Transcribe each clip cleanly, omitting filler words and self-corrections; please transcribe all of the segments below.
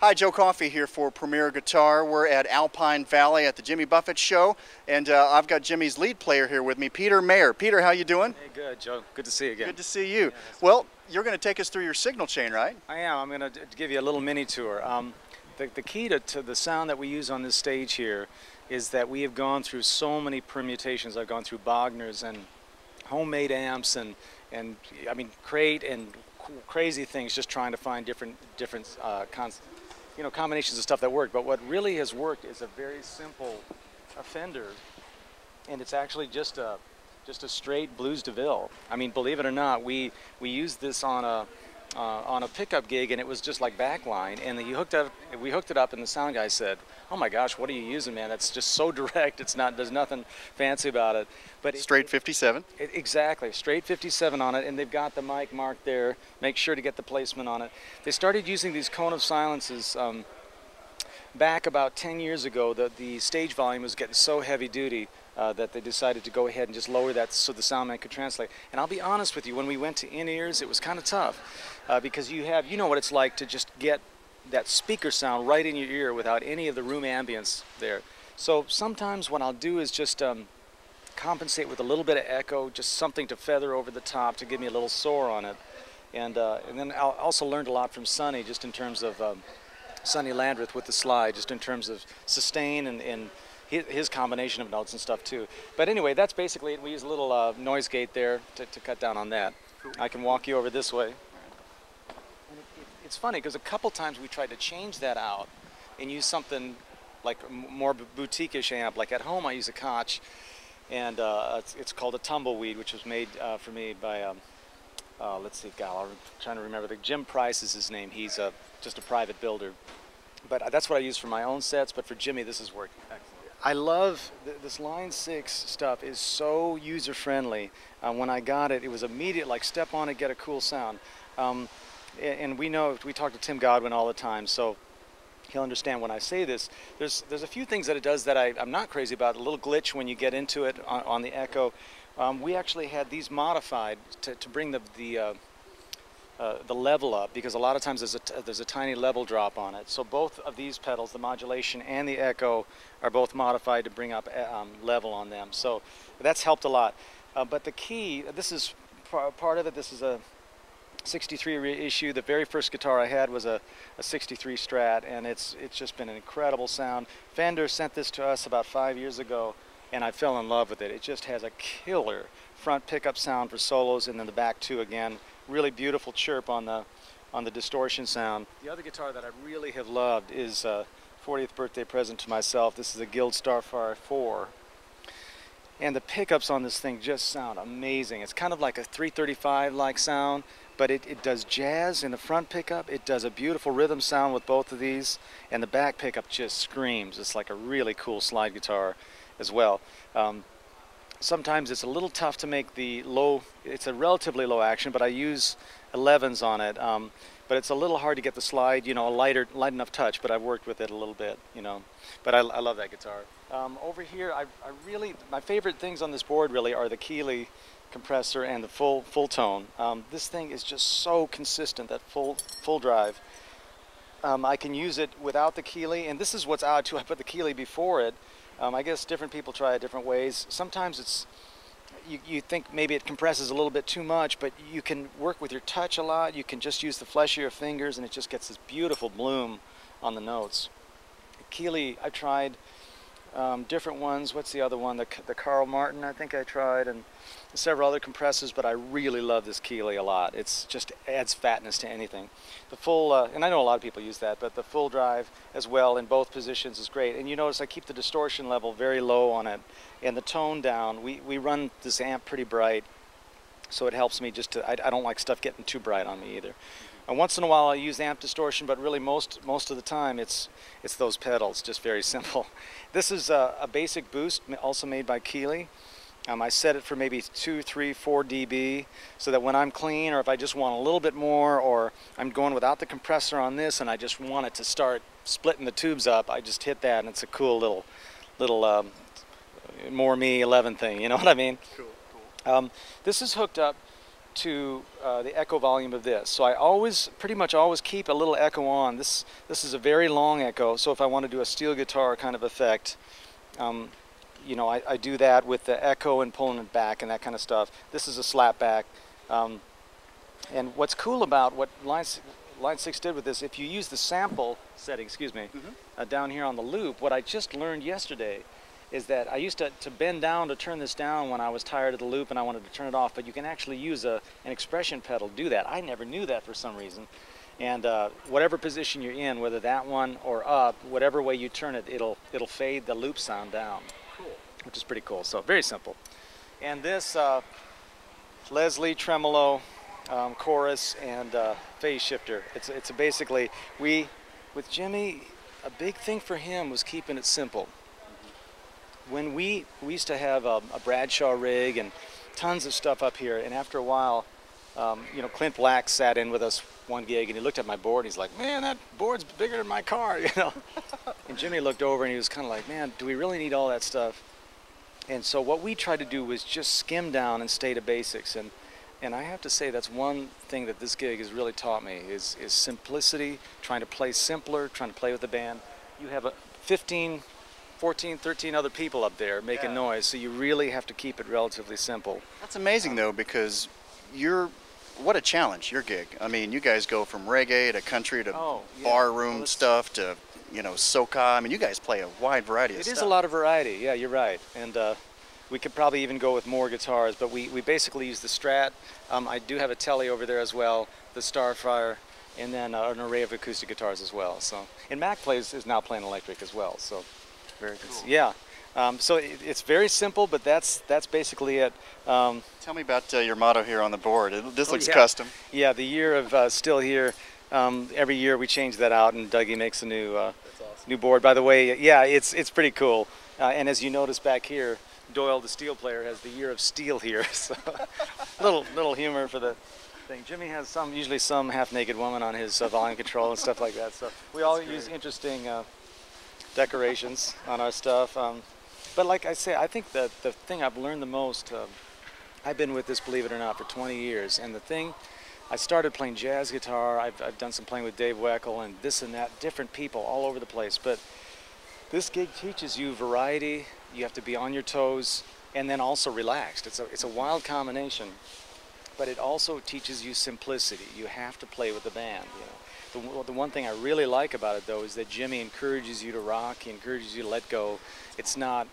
Hi, Joe Coffey here for Premier Guitar. We're at Alpine Valley at the Jimmy Buffett show, and I've got Jimmy's lead player here with me, Peter Mayer. Peter, how you doing? Hey, good, Joe. Good to see you again. Good to see you. Well, you're going to take us through your signal chain, right? I am. I'm going to give you a little mini tour. The key to the sound that we use on this stage here is that we have gone through so many permutations. I've gone through Bogner's and homemade amps and I mean crate and crazy things, just trying to find different combinations of stuff that work. But what really has worked is a very simple Fender, and it's actually just a straight blues DeVille. I mean, believe it or not, we used this on a pickup gig, and it was just like backline. And we hooked it up, and the sound guy said, "Oh my gosh, what are you using, man? That's just so direct. There's nothing fancy about it." But straight 57. Exactly, straight 57 on it, and they've got the mic marked there. Make sure to get the placement on it. They started using these cone of silences back about 10 years ago. The stage volume was getting so heavy duty that they decided to go ahead and just lower that so the sound man could translate. And I'll be honest with you, when we went to in-ears, it was kind of tough because you know what it's like to just get that speaker sound right in your ear without any of the room ambience there. So sometimes what I'll do is just compensate with a little bit of echo, just something to feather over the top to give me a little soar on it. And then I also learned a lot from Sonny, just in terms of Sonny Landreth with the slide, just in terms of sustain and his combination of notes and stuff too. But anyway, that's basically it. We use a little noise gate there to cut down on that. I can walk you over this way. And it's funny because a couple times we tried to change that out and use something like more boutique-ish amp. Like at home I use a Koch, and it's called a Tumbleweed, which was made for me by, let's see, I'm trying to remember. Jim Price is his name. He's just a private builder. But that's what I use for my own sets, but for Jimmy this has worked excellent. I love this Line 6 stuff is so user-friendly. When I got it, it was immediate, like step on it, get a cool sound. And we talk to Tim Godwin all the time, so he'll understand when I say this. There's a few things that it does that I'm not crazy about. A little glitch when you get into it on the echo. We actually had these modified to bring the level up, because a lot of times there's a tiny level drop on it. So both of these pedals, the modulation and the echo, are both modified to bring up level on them. So that's helped a lot. But the key, this is part of it. This is a 63 reissue. The very first guitar I had was a 63 Strat, and it's just been an incredible sound. Fender sent this to us about 5 years ago, and I fell in love with it. It just has a killer front pickup sound for solos, and then the back too again. Really beautiful chirp on the distortion sound. The other guitar that I really have loved is 40th birthday present to myself. This is a Guild Starfire IV. And the pickups on this thing just sound amazing. It's kind of like a 335-like sound, but it does jazz in the front pickup. It does a beautiful rhythm sound with both of these, and the back pickup just screams. It's like a really cool slide guitar as well. Sometimes it's a little tough to make the low, it's a relatively low action, but I use 11s on it. But it's a little hard to get the slide, a light enough touch, but I've worked with it a little bit, But I love that guitar. Over here, my favorite things on this board really are the Keeley compressor and the full tone. This thing is just so consistent, that full drive. I can use it without the Keeley, and this is what's odd too. I put the Keeley before it. I guess different people try it different ways. Sometimes you think maybe it compresses a little bit too much, but you can work with your touch a lot. You can just use the flesh of your fingers, and it just gets this beautiful bloom on the notes. Keeley, I tried different ones. What's the other one? The Carl Martin, I think I tried, and several other compressors, but I really love this Keeley a lot. It's just adds fatness to anything. The full, and I know a lot of people use that, but the full drive as well in both positions is great. And you notice I keep the distortion level very low on it, and the tone down. We run this amp pretty bright, so it helps me just to, I don't like stuff getting too bright on me either. And once in a while I use amp distortion, but really most of the time it's those pedals, just very simple. This is a basic boost, also made by Keeley. I set it for maybe 2, 3, 4 dB, so that when I'm clean, or if I just want a little bit more, or I'm going without the compressor on this and I just want it to start splitting the tubes up, I just hit that, and it's a cool little more me 11 thing, you know what I mean? Cool. This is hooked up to the echo volume of this. So I always, pretty much always keep a little echo on. This is a very long echo, so if I want to do a steel guitar kind of effect, you know, I do that with the echo and pulling it back and that kind of stuff. This is a slap back. And what's cool about what Line 6 did with this, if you use the sample setting, excuse me, down here on the loop, what I just learned yesterday is that I used to bend down to turn this down when I was tired of the loop and I wanted to turn it off, but you can actually use an expression pedal to do that. I never knew that for some reason. And whatever position you're in, whether that one or up, whatever way you turn it, it'll fade the loop sound down. Cool. Which is pretty cool. So very simple. And this Leslie tremolo, chorus, and phase shifter. It's basically, with Jimmy, a big thing for him was keeping it simple. When we used to have a Bradshaw rig and tons of stuff up here, and after a while, you know, Clint Black sat in with us one gig and he looked at my board and he's like, man, that board's bigger than my car, you know. And Jimmy looked over and he was kind of like, man, do we really need all that stuff? And so what we tried to do was just skim down and stay to basics. And I have to say that's one thing that this gig has really taught me is simplicity, trying to play simpler, trying to play with the band. You have 15, 14, 13 other people up there making noise, so you really have to keep it relatively simple. That's amazing though, because what a challenge, your gig. I mean, you guys go from reggae to country to bar room stuff to, you know, soca. I mean, you guys play a wide variety of stuff. It is a lot of variety, yeah, you're right. And we could probably even go with more guitars, but we basically use the Strat. I do have a Tele over there as well, the Starfire, and then an array of acoustic guitars as well. So, and Mac is now playing electric as well. So, very cool. Yeah. So it's very simple, but that's basically it. Tell me about your motto here on the board. This looks custom. Yeah, the year of still here. Every year we change that out, and Dougie makes a new new board. By the way, yeah, it's pretty cool. And as you notice back here, Doyle, the steel player, has the year of steel here. So little humor for the thing. Jimmy has usually some half-naked woman on his volume control and stuff like that. So we all use interesting decorations on our stuff. But like I say, I think that the thing I've learned the most, I've been with this, believe it or not, for 20 years. And the thing, I started playing jazz guitar. I've done some playing with Dave Weckl and this and that, different people all over the place. But this gig teaches you variety. You have to be on your toes and then also relaxed. It's a wild combination, but it also teaches you simplicity. You have to play with the band. You know, the one thing I really like about it though is that Jimmy encourages you to rock. He encourages you to let go. It's not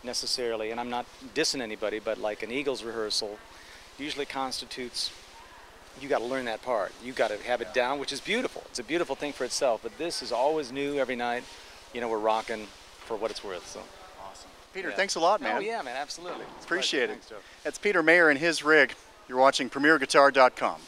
necessarily, and I'm not dissing anybody, but like an Eagles rehearsal usually constitutes, you got to learn that part. You got to have it down, which is beautiful. It's a beautiful thing for itself. But this is always new every night. You know, we're rocking for what it's worth. So. Peter, thanks a lot, man. Oh, yeah, man, absolutely. Appreciate it. That's Peter Mayer and his rig. You're watching PremierGuitar.com.